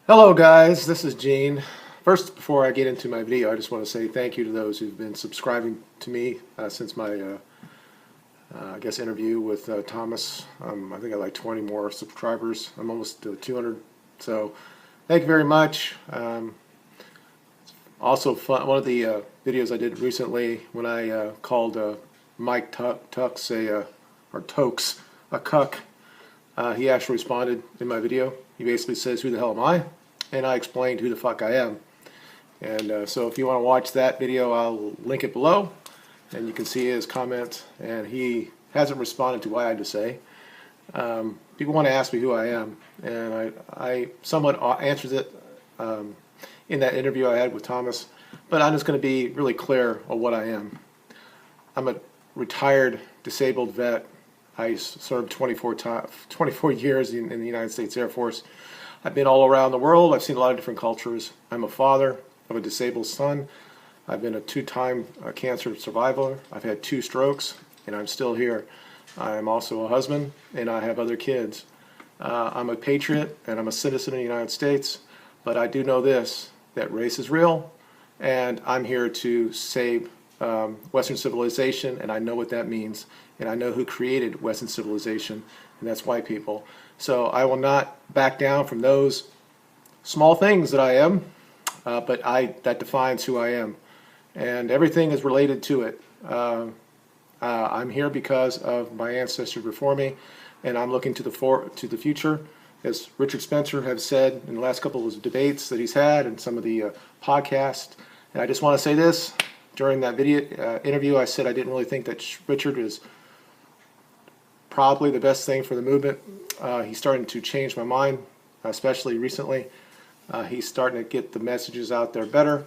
Hello guys, this is Gene. First, before I get into my video, I just want to say thank you to those who've been subscribing to me since my, I guess, interview with Thomas. I think I have like 20 more subscribers. I'm almost to 200. So, thank you very much. Also, one of the videos I did recently when I called Mike Tokes or Tokes a cuck. He actually responded in my video. He basically says, "Who the hell am I?" And I explained who the fuck I am. And so if you want to watch that video, I'll link it below. And you can see his comment. And he hasn't responded to what I had to say. People want to ask me who I am. And I somewhat answered it in that interview I had with Thomas. But I'm just going to be really clear on what I am. I'm a retired disabled vet. I served 24 years in the United States Air Force. I've been all around the world. I've seen a lot of different cultures. I'm a father of a disabled son. I've been a two-time cancer survivor. I've had 2 strokes, and I'm still here. I'm also a husband, and I have other kids. I'm a patriot, and I'm a citizen of the United States. But I do know this, that race is real, and I'm here to save Western civilization, and I know what that means. And I know who created Western civilization, and that's white people. So I will not back down from those small things that I am, but that defines who I am. And everything is related to it. I'm here because of my ancestors before me, and I'm looking to the future. As Richard Spencer has said in the last couple of his debates that he's had and some of the podcasts. And I just want to say this. During that video interview, I said I didn't really think that Richard is probably the best thing for the movement. He's starting to change my mind, especially recently. He's starting to get the messages out there better,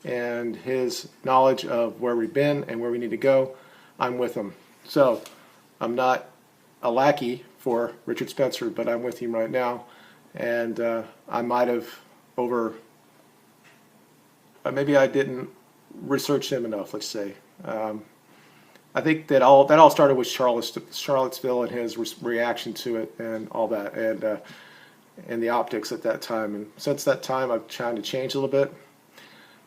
and his knowledge of where we've been and where we need to go, I'm with him. So I'm not a lackey for Richard Spencer, but I'm with him right now. And I might have maybe I didn't research him enough, let's say. I think that all started with Charlottesville and his reaction to it and all that, and the optics at that time. And since that time, I've tried to change a little bit.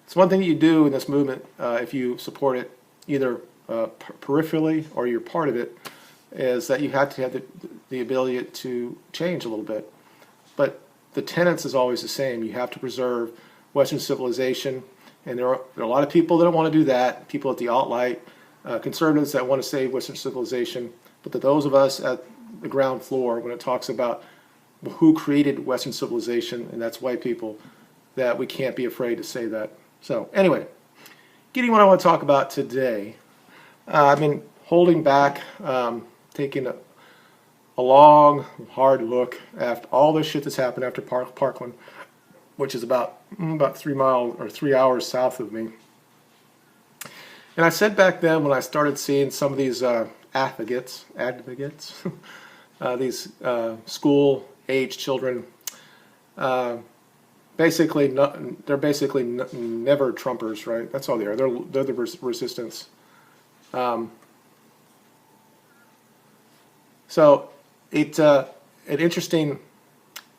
It's one thing that you do in this movement if you support it, either peripherally or you're part of it, is that you have to have the ability to change a little bit. But the tenets is always the same. You have to preserve Western civilization. And there are a lot of people that don't want to do that, people at the alt-right, conservatives that want to save Western civilization. But to those of us at the ground floor, when it talks about who created Western civilization, and that's white people, that we can't be afraid to say that. So anyway, getting what I want to talk about today. I've been holding back, taking a long, hard look after all this shit that's happened after Parkland, which is about 3 hours south of me. And I said back then when I started seeing some of these advocates, these school-age children, they're basically never Trumpers, right? That's all they are. They're the resistance. So it's an interesting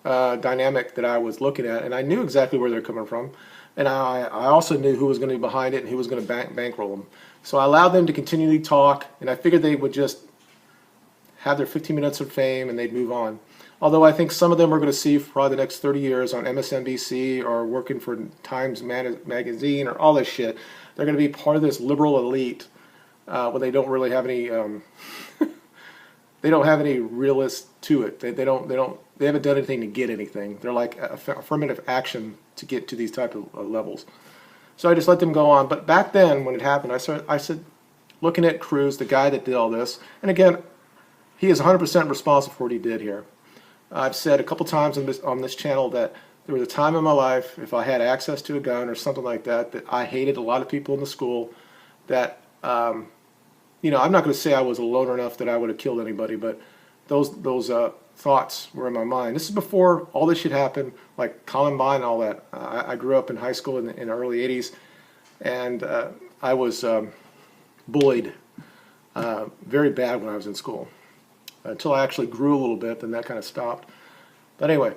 dynamic that I was looking at, and I knew exactly where they're coming from, and I also knew who was going to be behind it and who was going to bankroll them. So I allowed them to continually talk, and I figured they would just have their 15 minutes of fame and they'd move on. Although I think some of them are going to see for probably the next 30 years on MSNBC or working for Times Magazine or all this shit. They're going to be part of this liberal elite when they don't really have any. They don't have any realist to it. They haven't done anything to get anything. They're like affirmative action to get to these type of levels. So I just let them go on. But back then, when it happened, I said, looking at Cruz, the guy that did all this, and again, he is 100% responsible for what he did here. I've said a couple times on this channel that there was a time in my life, if I had access to a gun or something like that, that I hated a lot of people in the school that, you know, I'm not going to say I was a loner enough that I would have killed anybody, but those thoughts were in my mind. This is before all this shit happened, like Columbine and all that. I grew up in high school in the early 80s, and I was bullied very bad when I was in school. Until I actually grew a little bit, then that kind of stopped. But anyway,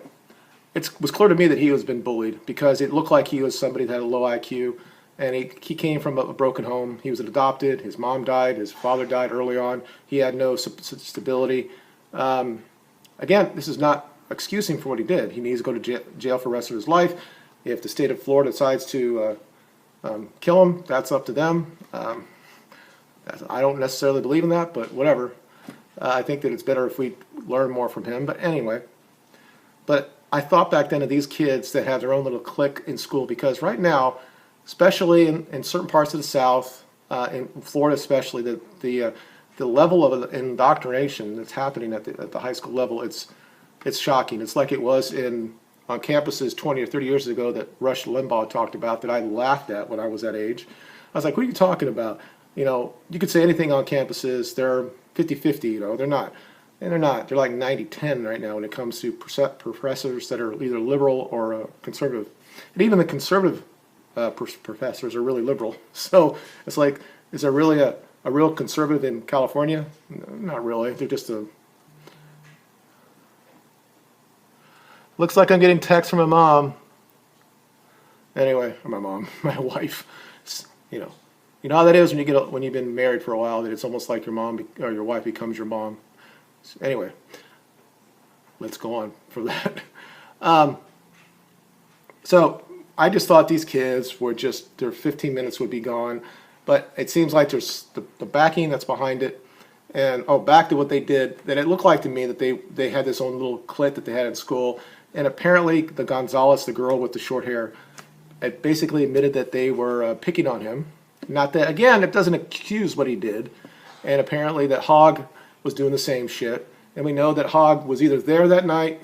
it was clear to me that he was been bullied because it looked like he was somebody that had a low IQ, and he came from a broken home. He was adopted. His mom died. His father died early on. He had no stability. Again, this is not excusing for what he did. He needs to go to jail for the rest of his life. If the state of Florida decides to kill him, that's up to them. I don't necessarily believe in that, but whatever. I think that it's better if we learn more from him. But anyway, but I thought back then of these kids that have their own little clique in school, because right now, especially in certain parts of the South, in Florida especially, the level of indoctrination that's happening at the high school level, it's shocking. It's like it was on campuses 20 or 30 years ago that Rush Limbaugh talked about, that I laughed at when I was that age. I was like, what are you talking about? You know, you could say anything on campuses. They're 50-50, you know, they're not. And they're not. They're like 90-10 right now when it comes to professors that are either liberal or conservative. And even the conservative professors are really liberal. So it's like, is there really a real conservative in California? No, not really. They're just a... Looks like I'm getting texts from my mom. Anyway, or my mom, my wife. You know how that is when you've been married for a while, that it's almost like your mom or your wife becomes your mom. So anyway, let's go on for that. So I just thought these kids were just, their 15 minutes would be gone, but it seems like there's the backing that's behind it. And back to what they did, that it looked like to me that they had this own little clique that they had in school. And apparently the Gonzalez, the girl with the short hair, it basically admitted that they were picking on him. Not that, again, it doesn't accuse what he did. And apparently that Hogg was doing the same shit. And we know that Hogg was either there that night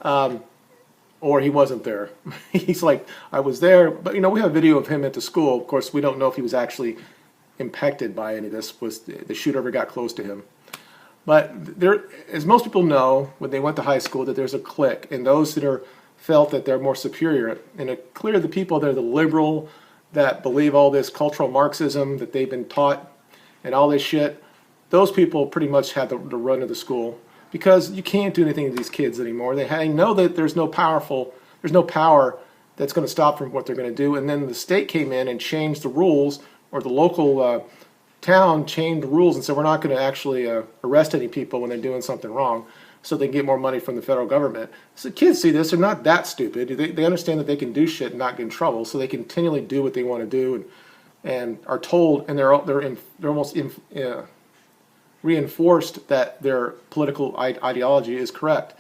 or he wasn't there. He's like, I was there. But, we have a video of him at the school. Of course, we don't know if he was actually impacted by any of this, was the shooter ever got close to him. But there, as most people know, when they went to high school, that there's a clique, and those that are felt that they're more superior. And it clear the people that are the liberal, that believe all this cultural Marxism that they've been taught and all this shit, those people pretty much had the run of the school, because you can't do anything to these kids anymore. They know that there's no power that's going to stop from what they're going to do. And then the state came in and changed the rules, or the local town changed the rules and said, we're not going to actually arrest any people when they're doing something wrong, so they can get more money from the federal government. So kids see this, they're not that stupid. They understand that they can do shit and not get in trouble, so they continually do what they want to do, and are told, and they're almost reinforced that their political ideology is correct.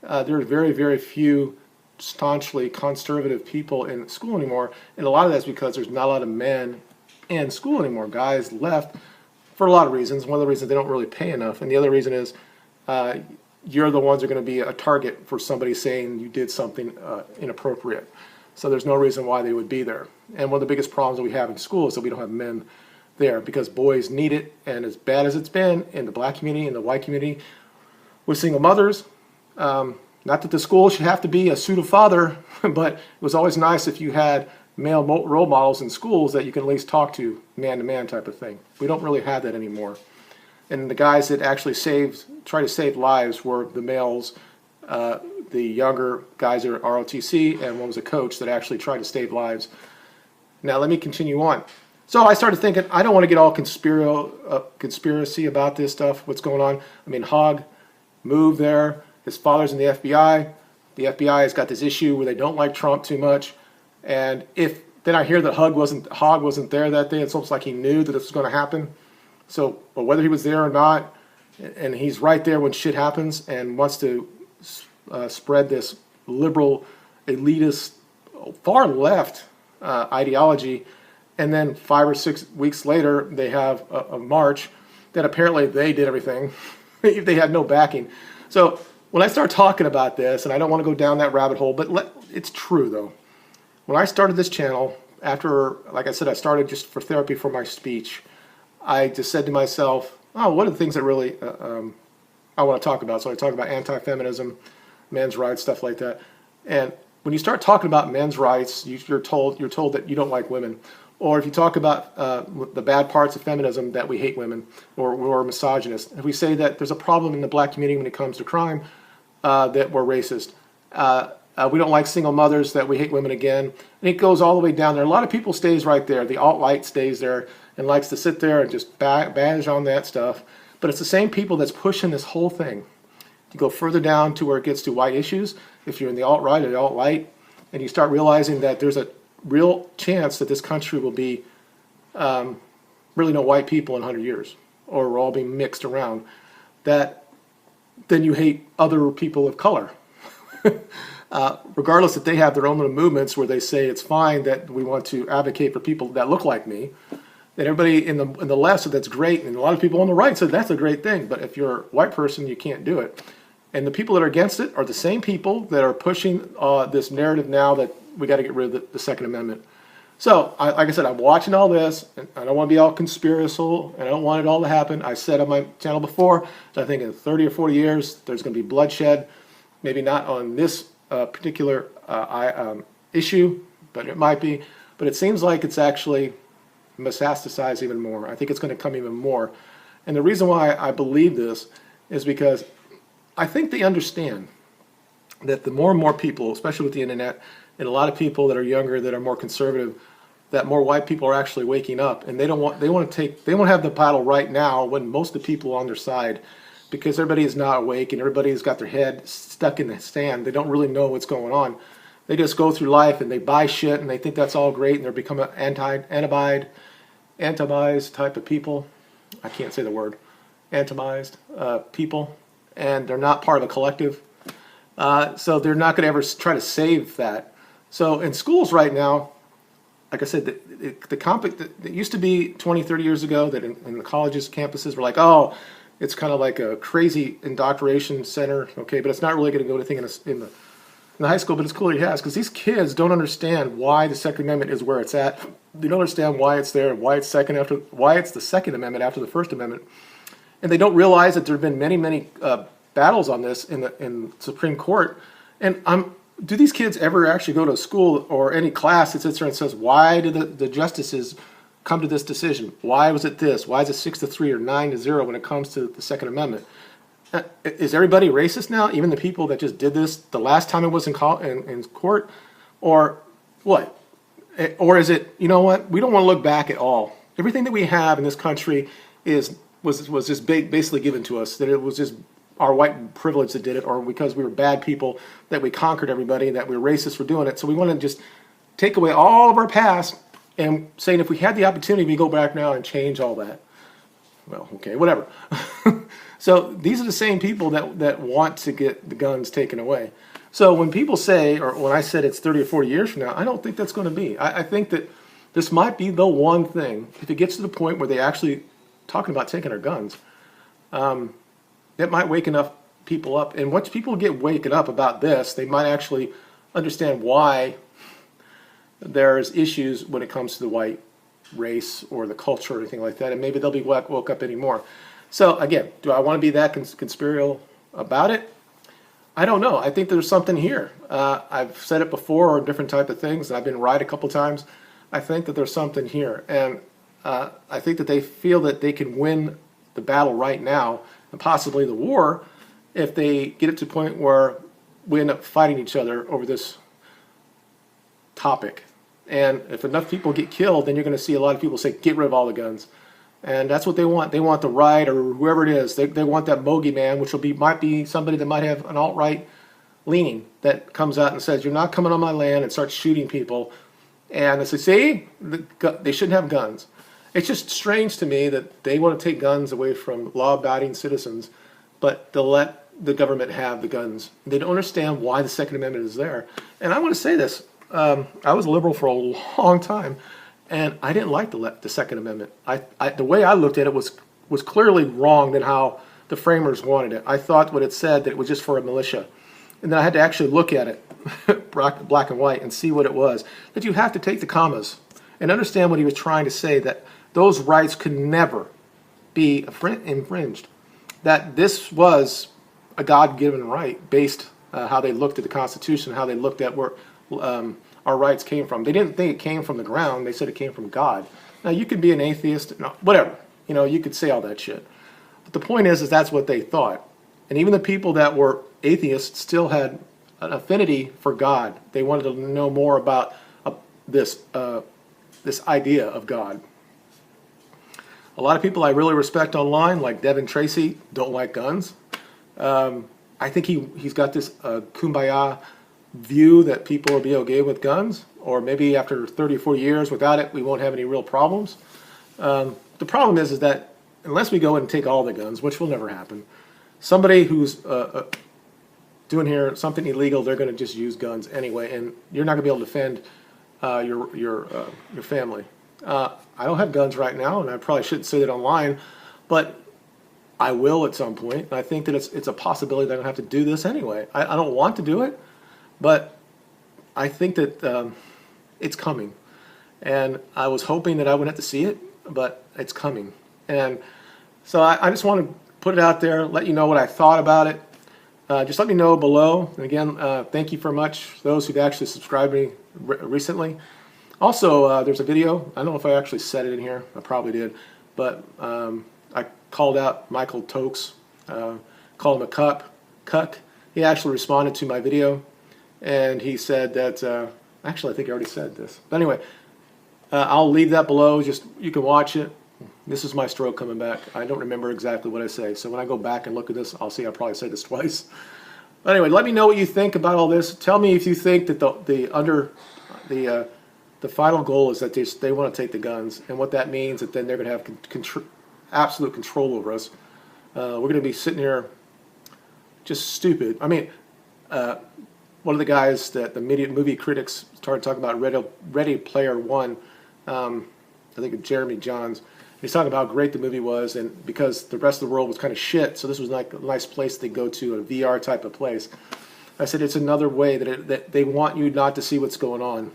There are very, very few staunchly conservative people in school anymore, and a lot of that's because there's not a lot of men in school anymore. Guys left for a lot of reasons. One of the reasons, they don't really pay enough, and the other reason is you're the ones that are going to be a target for somebody saying you did something inappropriate. So there's no reason why they would be there. And one of the biggest problems that we have in school is that we don't have men there, because boys need it. And as bad as it's been in the black community and the white community with single mothers, not that the school should have to be a pseudo father, but it was always nice if you had male role models in schools that you can at least talk to man type of thing. We don't really have that anymore. And the guys that actually try to save lives were the males, the younger guys are ROTC, and one was a coach that actually tried to save lives. Now let me continue on. So I started thinking, I don't want to get all conspiracy about this stuff, what's going on. I mean, Hogg moved there. His father's in the FBI. The FBI has got this issue where they don't like Trump too much. And then I hear that Hogg wasn't there that day. It's almost like he knew that this was going to happen. So, but whether he was there or not, and he's right there when shit happens and wants to spread this liberal, elitist, far left ideology, and then 5 or 6 weeks later they have a march that apparently they did everything. They had no backing. So when I start talking about this, and I don't want to go down that rabbit hole, but it's true though. When I started this channel, after, like I said, I started just for therapy for my speech, I just said to myself, what are the things that really I want to talk about? So I talk about anti-feminism, men's rights, stuff like that. And when you start talking about men's rights, you're told that you don't like women. Or if you talk about the bad parts of feminism, that we hate women, or we're misogynist. If we say that there's a problem in the black community when it comes to crime, that we're racist. We don't like single mothers, that we hate women again. And it goes all the way down there. A lot of people stays right there. The alt-right stays there and likes to sit there and just badge on that stuff. But it's the same people that's pushing this whole thing. You go further down to where it gets to white issues. If you're in the alt-right or the alt-right, and you start realizing that there's a real chance that this country will be really no white people in 100 years, or we're all being mixed around, that then you hate other people of color. Regardless that they have their own little movements where they say it's fine that we want to advocate for people that look like me, then everybody in the left said that's great, and a lot of people on the right said that's a great thing. But if you're a white person, you can't do it. And the people that are against it are the same people that are pushing this narrative now that we got to get rid of the Second Amendment. So, like I said, I'm watching all this, and I don't want to be all conspiratorial, and I don't want it all to happen. I said on my channel before that I think in 30 or 40 years there's going to be bloodshed. Maybe not on this particular issue, but it might be. But it seems like it's actually metastasized even more. I think it's going to come even more. And the reason why I believe this is because I think they understand that the more and more people, especially with the internet, and a lot of people that are younger, that are more conservative, that more white people are actually waking up, and they want to have the battle right now when most of the people are on their side, because everybody is not awake and everybody's got their head stuck in the sand. They don't really know what's going on. They just go through life and they buy shit and they think that's all great, and they're becoming antimized type of people. I can't say the word. Antimized people. And they're not part of a collective. So they're not going to ever try to save that. So in schools right now, like I said, it used to be 20, 30 years ago that in the colleges, campuses were like, oh, it's kind of like a crazy indoctrination center, okay, but it's not really going to go to anything in the high school, but it's cool it has, because these kids don't understand why the Second Amendment is where it's at. They don't understand why it's there, why it's the Second Amendment after the First Amendment. And they don't realize that there have been many, many battles on this in the Supreme Court. And do these kids ever actually go to school or any class that sits there and says, why did the justices come to this decision? Why was it this? Why is it 6-3 or 9-0 when it comes to the Second Amendment? Is everybody racist now? Even the people that just did this the last time it was in court? Or what? Or is it, you know what? We don't want to look back at all. Everything that we have in this country was just basically given to us, that it was just our white privilege that did it, or because we were bad people, that we conquered everybody, that we were racist for doing it. So we want to just take away all of our past and saying if we had the opportunity, we go back now and change all that. Well, okay, whatever. So these are the same people that want to get the guns taken away. So when people say, or when I said it's 30 or 40 years from now, I don't think that's going to be. I think that this might be the one thing, if it gets to the point where they actually talking about taking our guns, that might wake enough people up. And once people get waken up about this, they might actually understand why there's issues when it comes to the white race or the culture or anything like that, and maybe they'll be woke up anymore. So again, do I want to be that conspiratorial about it? I don't know. I think there's something here. I've said it before, or different type of things, and I've been right a couple times. I think that there's something here, and I think that they feel that they can win the battle right now, and possibly the war, if they get it to the point where we end up fighting each other over this topic. And if enough people get killed, then you're going to see a lot of people say, get rid of all the guns. And that's what they want. They want the right, or whoever it is. They want that bogeyman, which might be somebody that might have an alt-right leaning, that comes out and says, you're not coming on my land, and starts shooting people. And they say, see, they shouldn't have guns. It's just strange to me that they want to take guns away from law-abiding citizens, but they'll let the government have the guns. They don't understand why the Second Amendment is there. And I want to say this. I was a liberal for a long time, and I didn't like the Second Amendment. The way I looked at it was clearly wrong than how the framers wanted it. I thought what it said, that it was just for a militia. And then I had to actually look at it, black and white, and see what it was. That you have to take the commas and understand what he was trying to say, that those rights could never be infringed. That this was a God-given right, based how they looked at the Constitution, how they looked at our rights came from. They didn't think it came from the ground. They said it came from God. Now, you could be an atheist, no, whatever. You know, you could say all that shit. But the point is that's what they thought. And even the people that were atheists still had an affinity for God. They wanted to know more about this idea of God. A lot of people I really respect online, like Devin Tracy, don't like guns. I think he's got this kumbaya view that people will be okay with guns, or maybe after 30 or 40 years without it, we won't have any real problems. The problem is that unless we go and take all the guns, which will never happen, somebody who's doing here something illegal, they're going to just use guns anyway, and you're not going to be able to defend your family. I don't have guns right now, and I probably shouldn't say that online, but I will at some point. And I think that it's a possibility that I'm going to have to do this anyway. I don't want to do it, but I think that it's coming. And I was hoping that I wouldn't have to see it, but it's coming. And so I just want to put it out there, let you know what I thought about it. Just let me know below. And again, thank you very much, those who've actually subscribed to me recently. Also, there's a video. I don't know if I actually said it in here. I probably did. But I called out Michael Tokes, called him a cuck. He actually responded to my video. And he said that, actually I think I already said this. But anyway, I'll leave that below. Just you can watch it. This is my stroke coming back. I don't remember exactly what I say. So when I go back and look at this, I'll see I probably said this twice. But anyway, let me know what you think about all this. Tell me if you think that the final goal is that they want to take the guns, and what that means that then they're going to have absolute control over us. We're going to be sitting here just stupid. I mean, one of the guys that the movie critics started talking about, Ready Player One, I think Jeremy Johns. He's talking about how great the movie was, and because the rest of the world was kind of shit, so this was like a nice place to go to, a VR type of place. I said it's another way that they want you not to see what's going on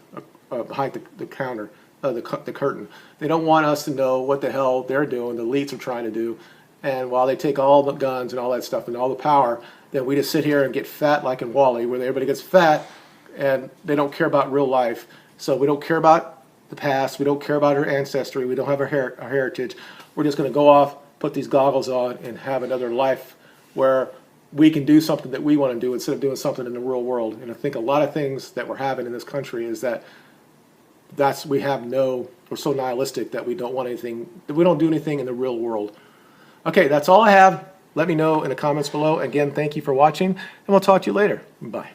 behind the counter, the curtain. They don't want us to know what the hell they're doing, the elites are trying to do. And while they take all the guns and all that stuff and all the power, then we just sit here and get fat like in Wall-E, where everybody gets fat and they don't care about real life. So we don't care about the past, we don't care about our ancestry, we don't have our heritage. We're just going to go off, put these goggles on, and have another life where we can do something that we want to do instead of doing something in the real world. And I think a lot of things that we're having in this country is we're so nihilistic that we don't want anything, that we don't do anything in the real world. Okay, that's all I have. Let me know in the comments below. Again, thank you for watching, and we'll talk to you later. Bye.